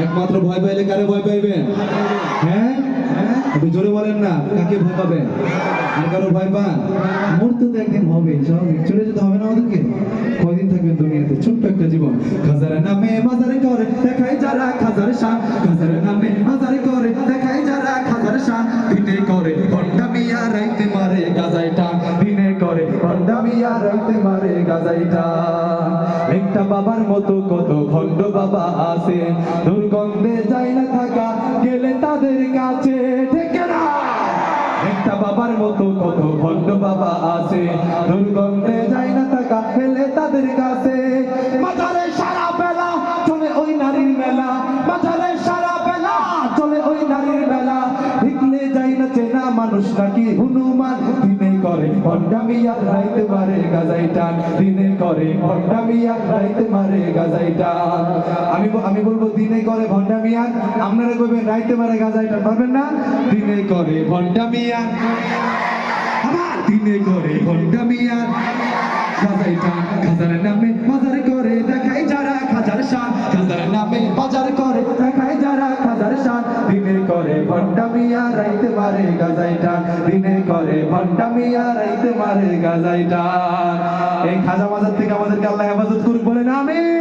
একমাত্র ভয় পাইলে কারে ভয় পাইবেন? হ্যাঁ, আপনি জোরে বলেন না, কাকে ভয় পাবেন? আর কারো ভয় পান? মরতে তো একদিন হবে, স্বাভাবিক, চলে যেতে হবে না আমাদেরকে। কয়দিন থাকবেন দুনিয়াতে? ছোট্ট একটা জীবন। খাজার নামে মাজারে করে দেখায় যারা খাজার শান, খাজার নামে মাজারে করে দেখায় যারা খাজার শান, দিনে করে ভণ্ডামিয়া রাইতে মারে গাজাইটা, দিনে করে ভণ্ডামিয়া রাইতে মারে গাজাইটা। একটা বাবার মতো কত ভণ্ড বাবা আছে, দুর্গন্ধে যায় না থাকা গেলে তাদের কাছে, ঠিক না? একটা বাবার মতো কত ভণ্ড বাবা আছে, দুর্গন্ধে যায় না থাকা গেলে তাদের কাছে। মাজারে সারা বেলা চলে ওই নারীর মেলা, মাজারে সারা বেলা চলে ওই নারীর মেলা, দেখলে যাই না চেনা মানুষ নাকি হনুমান, দিনে করে ভণ্ডামিয়া রাইতে মারে গাজাইটা, দিনে করে ভণ্ডামিয়া রাইতে মারে গাজাইটা। আমি বলবো দিনে করে ভণ্ডামিয়া, আপনারা কইবেন রাইতে মারে গাজাইটা, পারবেন না? দিনে করে ভণ্ডামিয়া, আবার দিনে করে ভণ্ডামিয়া গাজাইটা, খাজার নামে বাজার করে দেখাই যারা খাজার শান, খাজার নামে বাজার করে দেখাই যারা খাজার শান, দিনে করে ভণ্ডামিয়া রাইতে মারে গাজাইটা, দিনে করে ভণ্ডামিয়া রাইতে মারে গাজাইটা। এই খাজা মাজার থেকে আমাদেরকে আল্লাহ হেফাজত করুক, বলেন আমিন।